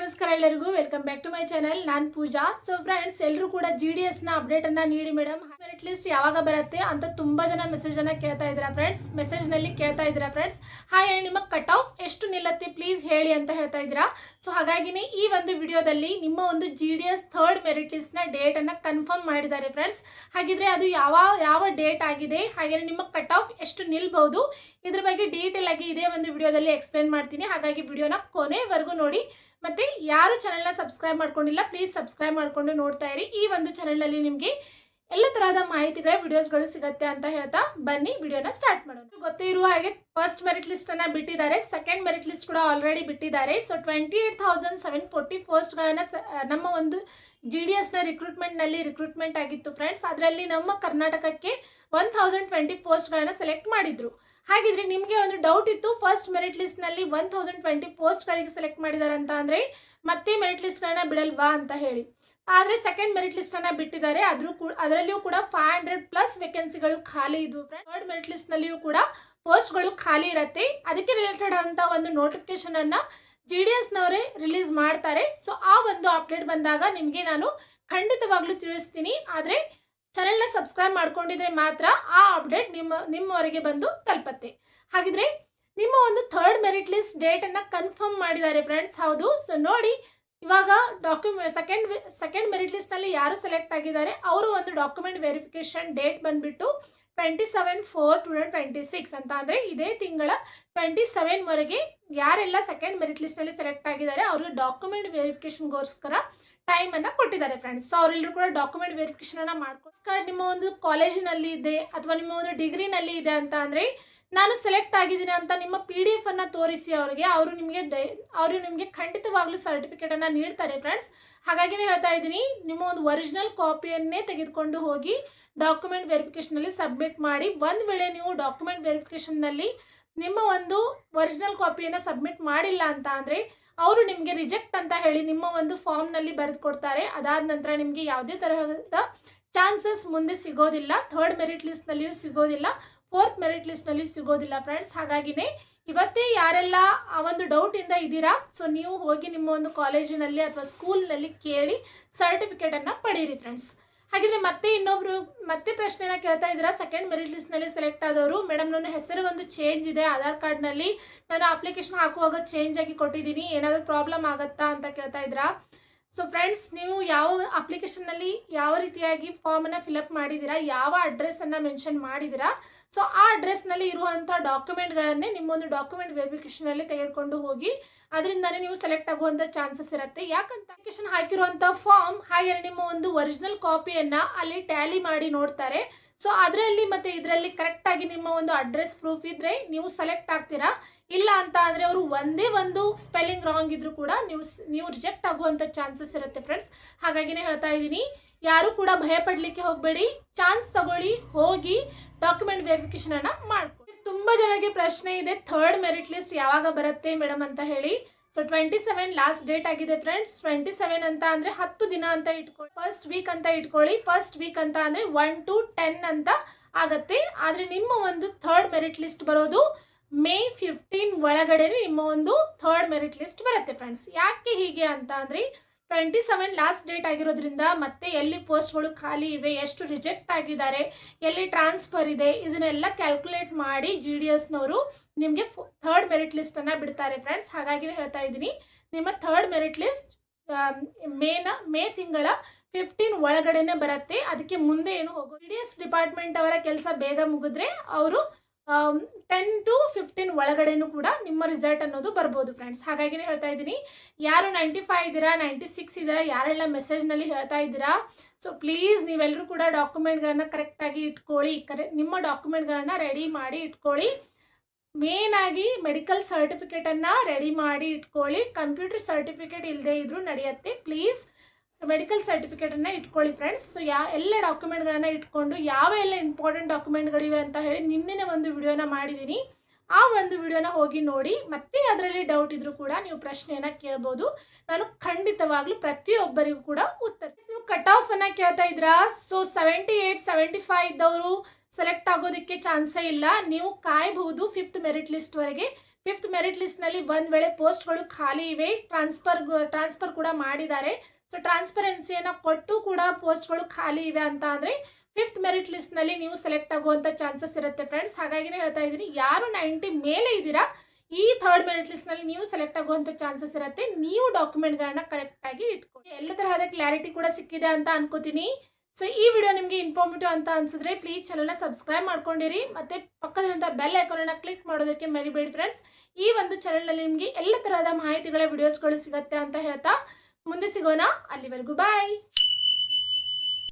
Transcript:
ನಮಸ್ಕಾರ ಎಲ್ಲರಿಗೂ welcome back to my channel. ನಾನು ಪೂಜಾ. ಸೊ ಫ್ರೆಂಡ್ಸ್, ಎಲ್ಲರೂ ಕೂಡ GDS ನ ಅಪ್ಡೇಟ್ ಅನ್ನ ನೀಡಿ ಮೇಡಮ್, ಮೆರಿಟ್ ಲಿಸ್ಟ್ ಯಾವಾಗ ಬರುತ್ತೆ ಅಂತ ತುಂಬಾ ಜನ ಮೆಸೇಜ್ ಅನ್ನ ಕೇಳ್ತಾ ಇದ್ದೀರಾ ಫ್ರೆಂಡ್ಸ್. ಮೆಸೇಜ್ ನಲ್ಲಿ ಕೇಳ್ತಾ ಇದ್ದೀರಾ ಫ್ರೆಂಡ್ಸ್, ಹಾಯ್ ನಿಮ್ಮ ಕಟ್ ಆಫ್ ಎಷ್ಟು ನಿಲ್ಲತ್ತೆ ಪ್ಲೀಸ್ ಹೇಳಿ ಅಂತ ಹೇಳ್ತಾ ಇದ್ದೀರಾ. ಸೊ ಹಾಗಾಗಿನೇ ಈ ಒಂದು ವಿಡಿಯೋದಲ್ಲಿ ನಿಮ್ಮ ಒಂದು GDS ಥರ್ಡ್ ಮೆರಿಟ್ ಲಿಸ್ಟ್ ನ ಡೇಟ್ ಅನ್ನ ಕನ್ಫರ್ಮ್ ಮಾಡಿದ್ದಾರೆ ಫ್ರೆಂಡ್ಸ್. ಹಾಗಿದ್ರೆ ಅದು ಯಾವ ಡೇಟ್ ಆಗಿದೆ, ಹಾಗೆ ನಿಮ್ಮ ಕಟ್ ಆಫ್ ಎಷ್ಟು ನಿಲ್ಬಹುದು, ಇದ್ರ ಬಗ್ಗೆ ಡೀಟೇಲ್ ಆಗಿ ಇದೇ ಒಂದು ವಿಡಿಯೋದಲ್ಲಿ ಎಕ್ಸ್ಪ್ಲೇನ್ ಮಾಡ್ತೀನಿ. ಹಾಗಾಗಿ ವಿಡಿಯೋನ ಕೊನೆವರೆಗೂ ನೋಡಿ. ಮತ್ತೆ ಯಾರು ಚಾನೆಲ್ನ ಸಬ್ಸ್ಕ್ರೈಬ್ ಮಾಡ್ಕೊಂಡಿಲ್ಲ ಪ್ಲೀಸ್ ಸಬ್ಸ್ಕ್ರೈಬ್ ಮಾಡ್ಕೊಂಡು ನೋಡ್ತಾ ಇರಿ. ಈ ಒಂದು ಚಾನೆಲ್ನಲ್ಲಿ ನಿಮಗೆ ಎಲ್ಲ ತರಹದ ಮಾಹಿತಿಗಳ ವಿಡಿಯೋಸ್ಗಳು ಸಿಗುತ್ತೆ ಅಂತ ಹೇಳ್ತಾ ಬನ್ನಿ ವಿಡಿಯೋನ ಸ್ಟಾರ್ಟ್ ಮಾಡೋಣ. ಗೊತ್ತೇ ಇರುವ ಹಾಗೆ ಫಸ್ಟ್ ಮೆರಿಟ್ ಲಿಸ್ಟ್ ಅನ್ನ ಬಿಟ್ಟಿದ್ದಾರೆ, ಸೆಕೆಂಡ್ ಮೆರಿಟ್ ಲಿಸ್ಟ್ ಕೂಡ ಆಲ್ರೆಡಿ ಬಿಟ್ಟಿದ್ದಾರೆ. ಸೊ 28,740 ಪೋಸ್ಟ್ಗಳನ್ನ ನಮ್ಮ ಒಂದು GDS ನ ರಿಕ್ರೂಟ್ಮೆಂಟ್ ಆಗಿತ್ತು ಫ್ರೆಂಡ್ಸ್. ಅದರಲ್ಲಿ ನಮ್ಮ ಕರ್ನಾಟಕಕ್ಕೆ 1020 ಪೋಸ್ಟ್ಗಳನ್ನ ಸೆಲೆಕ್ಟ್ ಮಾಡಿದ್ರು. ಹಾಗಿದ್ರೆ ನಿಮಗೆ ಒಂದು ಡೌಟ್ ಇತ್ತು, ಫಸ್ಟ್ ಮೆರಿಟ್ ಲಿಸ್ಟ್ ನಲ್ಲಿ 1020 ಪೋಸ್ಟ್ಗಳಿಗೆ ಸೆಲೆಕ್ಟ್ ಮಾಡಿದ್ದಾರೆ ಅಂತ ಅಂದ್ರೆ ಮತ್ತೆ ಮೆರಿಟ್ ಲಿಸ್ಟ್ಗಳನ್ನ ಬಿಡಲ್ವಾ ಅಂತ ಹೇಳಿ. ಆದರೆ ಸೆಕೆಂಡ್ ಮೆರಿಟ್ ಲಿಸ್ಟ್ ಅನ್ನ ಬಿಟ್ಟಿದ್ದಾರೆ. ಅದರಲ್ಲಿಯೂ ಕೂಡ 500+ ವೇಕೆನ್ಸಿಗಳು ಖಾಲಿ ಇದ್ವು ಫ್ರೆಂಡ್. ಥರ್ಡ್ ಮೆರಿಟ್ ಲಿಸ್ಟ್ ನಲ್ಲಿಯೂ ಕೂಡ ಪೋಸ್ಟ್ಗಳು ಖಾಲಿ ಇರುತ್ತೆ. ಅದಕ್ಕೆ ರಿಲೇಟೆಡ್ ಅಂತ ಒಂದು ನೋಟಿಫಿಕೇಶನ್ ಅನ್ನ GDS ನವರೇ ರಿಲೀಸ್ ಮಾಡ್ತಾರೆ. ಸೊ ಆ ಒಂದು ಅಪ್ಡೇಟ್ ಬಂದಾಗ ನಿಮಗೆ ನಾನು ಖಂಡಿತವಾಗ್ಲೂ ತಿಳಿಸ್ತೀನಿ. ಆದರೆ ಚಾನೆಲ್ನ ಸಬ್ಸ್ಕ್ರೈಬ್ ಮಾಡ್ಕೊಂಡಿದ್ರೆ ಮಾತ್ರ ಆ ಅಪ್ಡೇಟ್ ನಿಮ್ಮವರೆಗೆ ಬಂದು ತಲುಪತ್ತೆ. ಹಾಗಿದ್ರೆ ನಿಮ್ಮ ಒಂದು ಥರ್ಡ್ ಮೆರಿಟ್ ಲಿಸ್ಟ್ ಡೇಟ್ ಅನ್ನ ಕನ್ಫರ್ಮ್ ಮಾಡಿದ್ದಾರೆ ಫ್ರೆಂಡ್ಸ್. ಹೌದು. ಸೊ ನೋಡಿ, ಇವಾಗ ಸೆಕೆಂಡ್ ಮೆರಿಟ್ ಲಿಸ್ಟ್ ನಲ್ಲಿ ಯಾರು ಸೆಲೆಕ್ಟ್ ಆಗಿದ್ದಾರೆ ಅವರು ಒಂದು ಡಾಕ್ಯುಮೆಂಟ್ ವೆರಿಫಿಕೇಶನ್ ಡೇಟ್ ಬಂದ್ಬಿಟ್ಟು 27/4/2026 ಅಂತ ಅಂದ್ರೆ ಇದೇ ತಿಂಗಳ 27 ವರೆಗೆ ಯಾರೆಲ್ಲ ಸೆಕೆಂಡ್ ಮೆರಿಟ್ ಲಿಸ್ಟ್ ನಲ್ಲಿ ಸೆಲೆಕ್ಟ್ ಆಗಿದ್ದಾರೆ ಅವ್ರಿಗೆ ಡಾಕ್ಯುಮೆಂಟ್ ವೆರಿಫಿಕೇಶನ್ಗೋಸ್ಕರ ಟೈಮ್ ಅನ್ನ ಕೊಟ್ಟಿದ್ದಾರೆ ಫ್ರೆಂಡ್ಸ್. ಸೊ ಅವರೆಲ್ಲರೂ ಕೂಡ ಡಾಕ್ಯುಮೆಂಟ್ ವೆರಿಫಿಕೇಶನ್ ಅನ್ನ ಮಾಡ್ಕೋಸ್ಕರ ನಿಮ್ಮ ಒಂದು ಕಾಲೇಜಿನಲ್ಲಿ ಇದೆ ಅಥವಾ ನಿಮ್ಮ ಒಂದು ಡಿಗ್ರಿನಲ್ಲಿ ಇದೆ ಅಂತ ಅಂದ್ರೆ ನಾನು ಸೆಲೆಕ್ಟ್ ಆಗಿದ್ದೀನಿ ಅಂತ ನಿಮ್ಮ PDF ಅನ್ನ ತೋರಿಸಿ ಅವರಿಗೆ, ಅವರು ನಿಮಗೆ ಖಂಡಿತವಾಗ್ಲೂ ಸರ್ಟಿಫಿಕೇಟ್ ಅನ್ನ ನೀಡ್ತಾರೆ ಫ್ರೆಂಡ್ಸ್. ಹಾಗಾಗಿನೇ ಹೇಳ್ತಾ ಇದ್ದೀನಿ, ನಿಮ್ಮ ಒಂದು ಒರಿಜಿನಲ್ ಕಾಪಿಯನ್ನೇ ತೆಗೆದುಕೊಂಡು ಹೋಗಿ ಡಾಕ್ಯುಮೆಂಟ್ ವೆರಿಫಿಕೇಶನ್ ನಲ್ಲಿ ಸಬ್ಮಿಟ್ ಮಾಡಿ. ಒಂದು ವೇಳೆ ನೀವು ಡಾಕ್ಯುಮೆಂಟ್ ವೆರಿಫಿಕೇಶನ್ ನಲ್ಲಿ ನಿಮ್ಮ ಒಂದು ಒರಿಜಿನಲ್ ಕಾಪಿಯನ್ನು ಸಬ್ಮಿಟ್ ಮಾಡಿಲ್ಲ ಅಂತ ಅಂದರೆ ಅವರು ನಿಮಗೆ ರಿಜೆಕ್ಟ್ ಅಂತ ಹೇಳಿ ನಿಮ್ಮ ಒಂದು ಫಾರ್ಮ್ನಲ್ಲಿ ಬರೆದು ಕೊಡ್ತಾರೆ. ಅದಾದ ನಂತರ ನಿಮಗೆ ಯಾವುದೇ ತರಹದ ಚಾನ್ಸಸ್ ಮುಂದೆ ಸಿಗೋದಿಲ್ಲ. ಥರ್ಡ್ ಮೆರಿಟ್ ಲಿಸ್ಟ್ನಲ್ಲಿಯೂ ಸಿಗೋದಿಲ್ಲ, ಫೋರ್ತ್ ಮೆರಿಟ್ ಲಿಸ್ಟ್ನಲ್ಲಿಯೂ ಸಿಗೋದಿಲ್ಲ ಫ್ರೆಂಡ್ಸ್. ಹಾಗಾಗಿನೇ ಇವತ್ತೇ ಯಾರೆಲ್ಲ ಆ ಒಂದು ಡೌಟಿಂದ ಇದ್ದೀರಾ, ಸೊ ನೀವು ಹೋಗಿ ನಿಮ್ಮ ಒಂದು ಕಾಲೇಜಿನಲ್ಲಿ ಅಥವಾ ಸ್ಕೂಲ್ನಲ್ಲಿ ಕೇಳಿ ಸರ್ಟಿಫಿಕೇಟನ್ನು ಪಡೀರಿ ಫ್ರೆಂಡ್ಸ್. ಹಾಗಿದ್ರೆ ಮತ್ತೆ ಪ್ರಶ್ನೆನ ಕೇಳ್ತಾ ಇದ್ದೀರಾ, ಸೆಕೆಂಡ್ ಮೆರಿಟ್ ಲಿಸ್ಟ್ನಲ್ಲಿ ಸೆಲೆಕ್ಟ್ ಆದವರು, ಮೇಡಮ್ ನನ್ನ ಹೆಸರು ಒಂದು ಚೇಂಜ್ ಇದೆ ಆಧಾರ್ ಕಾರ್ಡ್ನಲ್ಲಿ, ನಾನು ಅಪ್ಲಿಕೇಶನ್ ಹಾಕುವಾಗ ಚೇಂಜ್ ಆಗಿ ಕೊಟ್ಟಿದ್ದೀನಿ, ಏನಾದರೂ ಪ್ರಾಬ್ಲಮ್ ಆಗುತ್ತಾ ಅಂತ ಕೇಳ್ತಾ ಇದ್ದೀರಾ. ಸೊ ಫ್ರೆಂಡ್ಸ್, ನೀವು ಯಾವ ಅಪ್ಲಿಕೇಶನ್ನಲ್ಲಿ ಯಾವ ರೀತಿಯಾಗಿ ಫಾರ್ಮನ್ನು ಫಿಲಪ್ ಮಾಡಿದ್ದೀರಾ, ಯಾವ ಅಡ್ರೆಸ್ಸನ್ನು ಮೆನ್ಷನ್ ಮಾಡಿದ್ದೀರಾ, ಸೊ ಆ ಅಡ್ರೆಸ್ನಲ್ಲಿ ಇರುವಂಥ ಡಾಕ್ಯುಮೆಂಟ್ಗಳನ್ನೇ ನಿಮ್ಮೊಂದು ಡಾಕ್ಯುಮೆಂಟ್ ವೆರಿಫಿಕೇಷನಲ್ಲಿ ತೆಗೆದುಕೊಂಡು ಹೋಗಿ, ಅದರಿಂದನೇ ನೀವು ಸೆಲೆಕ್ಟ್ ಆಗುವಂಥ ಚಾನ್ಸಸ್ ಇರುತ್ತೆ. ಯಾಕಂತ ಅಪ್ಲಿಕೇಶನ್ ಹಾಕಿರುವಂಥ ಫಾರ್ಮ್ ಹಾಗೆ ನಿಮ್ಮ ಒಂದು ಒರಿಜಿನಲ್ ಕಾಪಿಯನ್ನು ಅಲ್ಲಿ ಟ್ಯಾಲಿ ಮಾಡಿ ನೋಡ್ತಾರೆ. ಸೊ ಅದರಲ್ಲಿ ಮತ್ತು ಇದರಲ್ಲಿ ಕರೆಕ್ಟಾಗಿ ನಿಮ್ಮ ಒಂದು ಅಡ್ರೆಸ್ ಪ್ರೂಫ್ ಇದ್ದರೆ ನೀವು ಸೆಲೆಕ್ಟ್ ಆಗ್ತೀರಾ. ಇಲ್ಲ ಅಂತ ಅಂದರೆ ಅವರು ಒಂದೇ ಒಂದು ಸ್ಪೆಲ್ಲಿಂಗ್ ರಾಂಗ್ ಇದ್ರೂ ಕೂಡ ನೀವು ರಿಜೆಕ್ಟ್ ಆಗುವಂಥ ಚಾನ್ಸಸ್ ಇರುತ್ತೆ ಫ್ರೆಂಡ್ಸ್. ಹಾಗಾಗಿನೇ ಹೇಳ್ತಾ ಇದ್ದೀನಿ, ಯಾರು ಕೂಡ ಭಯ ಪಡಲಿಕ್ಕೆ ಹೋಗಬೇಡಿ, ಚಾನ್ಸ್ ತಗೊಳ್ಳಿ, ಹೋಗಿ ಡಾಕ್ಯುಮೆಂಟ್ ವೆರಿಫಿಕೇಶನ್ ಅನ್ನ ಮಾಡ್ಕೊಳ್ಳಿ. ತುಂಬ ಜನರಿಗೆ ಪ್ರಶ್ನೆ ಇದೆ, ಥರ್ಡ್ ಮೆರಿಟ್ ಲಿಸ್ಟ್ ಯಾವಾಗ ಬರುತ್ತೆ ಮೇಡಮ್ ಅಂತ ಹೇಳಿ. ಸೊ 27 ಲಾಸ್ಟ್ ಡೇಟ್ ಆಗಿದೆ ಫ್ರೆಂಡ್ಸ್. 27 ಅಂತ ಅಂದರೆ 10 ದಿನ ಅಂತ ಇಟ್ಕೊಳ್ಳಿ, ಫಸ್ಟ್ ವೀಕ್ ಅಂತ ಇಟ್ಕೊಳ್ಳಿ. ಫಸ್ಟ್ ವೀಕ್ ಅಂತ ಅಂದರೆ 1 to 10 ಅಂತ ಆಗತ್ತೆ. ಆದರೆ ನಿಮ್ಮ ಒಂದು ಥರ್ಡ್ ಮೆರಿಟ್ ಲಿಸ್ಟ್ ಬರೋದು May 15 ಒಳಗಡೆ ನಿಮ್ಮ ಒಂದು ಥರ್ಡ್ ಮೆರಿಟ್ ಲಿಸ್ಟ್ ಬರುತ್ತೆ ಫ್ರೆಂಡ್ಸ್. ಯಾಕೆ ಹೀಗೆ ಅಂತ ಅಂದರೆ 27 ಲಾಸ್ಟ್ ಡೇಟ್ ಆಗಿರೋದ್ರಿಂದ ಮತ್ತೆ ಎಲ್ಲಿ ಪೋಸ್ಟ್ಗಳು ಖಾಲಿ ಇವೆ, ಎಷ್ಟು ರಿಜೆಕ್ಟ್ ಆಗಿದ್ದಾರೆ, ಎಲ್ಲಿ ಟ್ರಾನ್ಸ್ಫರ್ ಇದೆ, ಇದನ್ನೆಲ್ಲ ಕ್ಯಾಲ್ಕುಲೇಟ್ ಮಾಡಿ GDSನವರು ನಿಮಗೆ ಥರ್ಡ್ ಮೆರಿಟ್ ಲಿಸ್ಟನ್ನು ಬಿಡ್ತಾರೆ ಫ್ರೆಂಡ್ಸ್. ಹಾಗಾಗಿ ಹೇಳ್ತಾ ಇದ್ದೀನಿ, ನಿಮ್ಮ ಥರ್ಡ್ ಮೆರಿಟ್ ಲಿಸ್ಟ್ ಮೇ ತಿಂಗಳ 15 ಒಳಗಡೆನೆ ಬರುತ್ತೆ. ಅದಕ್ಕೆ ಮುಂದೆ ಏನು ಹೋಗೋದು, GDS ಡಿಪಾರ್ಟ್ಮೆಂಟ್ ಅವರ ಕೆಲಸ ಬೇಗ ಮುಗಿದ್ರೆ ಅವರು 10 to 15 ಒಳಗಡೆನೂ ಕೂಡ ನಿಮ್ಮ ರಿಸಲ್ಟ್ ಅನ್ನೋದು ಬರ್ಬೋದು ಫ್ರೆಂಡ್ಸ್. ಹಾಗಾಗಿನೇ ಹೇಳ್ತಾ ಇದ್ದೀನಿ, ಯಾರು 95 ಇದ್ದೀರಾ, 96 ಇದ್ದೀರಾ, ಯಾರೆಲ್ಲ ಮೆಸೇಜ್ನಲ್ಲಿ ಹೇಳ್ತಾ ಇದ್ದೀರಾ, ಸೊ ಪ್ಲೀಸ್ ನೀವೆಲ್ಲರೂ ಕೂಡ ಡಾಕ್ಯುಮೆಂಟ್ಗಳನ್ನ ಕರೆಕ್ಟಾಗಿ ಇಟ್ಕೊಳ್ಳಿ. ನಿಮ್ಮ ಡಾಕ್ಯುಮೆಂಟ್ಗಳನ್ನ ರೆಡಿ ಮಾಡಿ ಇಟ್ಕೊಳ್ಳಿ. ಮೇನ್ ಆಗಿ ಮೆಡಿಕಲ್ ಸರ್ಟಿಫಿಕೇಟನ್ನು ರೆಡಿ ಮಾಡಿ ಇಟ್ಕೊಳ್ಳಿ. ಕಂಪ್ಯೂಟರ್ ಸರ್ಟಿಫಿಕೇಟ್ ಇಲ್ಲದೆ ಇದ್ರೂ ನಡೆಯುತ್ತೆ, ಪ್ಲೀಸ್ ಮೆಡಿಕಲ್ ಸರ್ಟಿಫಿಕೇಟನ್ನು ಇಟ್ಕೊಳ್ಳಿ ಫ್ರೆಂಡ್ಸ್. ಸೊ ಎಲ್ಲ ಡಾಕ್ಯುಮೆಂಟ್ಗಳನ್ನು ಇಟ್ಕೊಂಡು ಯಾವ ಎಲ್ಲ ಇಂಪಾರ್ಟೆಂಟ್ ಡಾಕ್ಯುಮೆಂಟ್ಗಳಿವೆ ಅಂತ ಹೇಳಿ ನಿನ್ನೆ ಒಂದು ವಿಡಿಯೋನ ಮಾಡಿದ್ದೀನಿ. ಆ ಒಂದು ವಿಡಿಯೋನ ಹೋಗಿ ನೋಡಿ. ಮತ್ತೆ ಅದರಲ್ಲಿ ಡೌಟ್ ಇದ್ರೂ ಕೂಡ ನೀವು ಪ್ರಶ್ನೆಯನ್ನು ಕೇಳ್ಬೋದು, ನಾನು ಖಂಡಿತವಾಗ್ಲೂ ಪ್ರತಿಯೊಬ್ಬರಿಗೂ ಕೂಡ ಉತ್ತರಿಸಿ. ನೀವು ಕಟ್ ಆಫ್ ಅನ್ನು ಕೇಳ್ತಾ ಇದ್ದೀರಾ, ಸೊ 78, 75 ಇದ್ದವರು ಸೆಲೆಕ್ಟ್ ಆಗೋದಕ್ಕೆ ಚಾನ್ಸೇ ಇಲ್ಲ. ನೀವು ಕಾಯಬಹುದು 5th ಮೆರಿಟ್ ಲಿಸ್ಟ್ವರೆಗೆ. 5th ಮೆರಿಟ್ ಲಿಸ್ಟ್ನಲ್ಲಿ ಒಂದು ವೇಳೆ ಪೋಸ್ಟ್ಗಳು ಖಾಲಿ ಇವೆ, ಟ್ರಾನ್ಸ್ಫರ್ ಕೂಡ ಮಾಡಿದ್ದಾರೆ. ಸೊ ಟ್ರಾನ್ಸ್ಪರೆನ್ಸಿಯನ್ನು ಕೊಟ್ಟು ಕೂಡ ಪೋಸ್ಟ್ಗಳು ಖಾಲಿ ಇವೆ ಅಂತ ಅಂದರೆ 5th ಮೆರಿಟ್ ಲಿಸ್ಟ್ನಲ್ಲಿ ನೀವು ಸೆಲೆಕ್ಟ್ ಆಗುವಂಥ ಚಾನ್ಸಸ್ ಇರುತ್ತೆ ಫ್ರೆಂಡ್ಸ್. ಹಾಗಾಗಿನೇ ಹೇಳ್ತಾ ಇದ್ದೀನಿ, ಯಾರು 90 ಮೇಲೆ ಇದ್ದೀರಾ ಈ 3rd ಮೆರಿಟ್ ಲಿಸ್ಟ್ನಲ್ಲಿ ನೀವು ಸೆಲೆಕ್ಟ್ ಆಗುವಂಥ ಚಾನ್ಸಸ್ ಇರುತ್ತೆ. ನೀವು ಡಾಕ್ಯುಮೆಂಟ್ಗಳನ್ನ ಕರೆಕ್ಟಾಗಿ ಇಟ್ಕೊಳ್ಳಿ. ಎಲ್ಲ ತರಹದ ಕ್ಲಾರಿಟಿ ಕೂಡ ಸಿಕ್ಕಿದೆ ಅಂತ ಅನ್ಕೋತೀನಿ. ಸೊ ಈ ವಿಡಿಯೋ ನಿಮಗೆ ಇನ್ಫಾರ್ಮೇಟಿವ್ ಅಂತ ಅನ್ಸಿದ್ರೆ ಪ್ಲೀಸ್ ಚಾನಲ್ನ ಸಬ್ಸ್ಕ್ರೈಬ್ ಮಾಡ್ಕೊಂಡಿರಿ, ಮತ್ತೆ ಪಕ್ಕದಲ್ಲಿಂದ ಬೆಲ್ ಐಕಾನನ್ನು ಕ್ಲಿಕ್ ಮಾಡೋದಕ್ಕೆ ಮರಿಬೇಡಿ ಫ್ರೆಂಡ್ಸ್. ಈ ಒಂದು ಚಾನಲ್ನಲ್ಲಿ ನಿಮಗೆ ಎಲ್ಲ ತರಹದ ಮಾಹಿತಿಗಳ ವಿಡಿಯೋಸ್ಗಳು ಸಿಗುತ್ತೆ ಅಂತ ಹೇಳ್ತಾ ಮುಂದೆ ಸಿಗೋಣ. ಅಲ್ಲಿವರೆಗೂ ಬಾಯ್.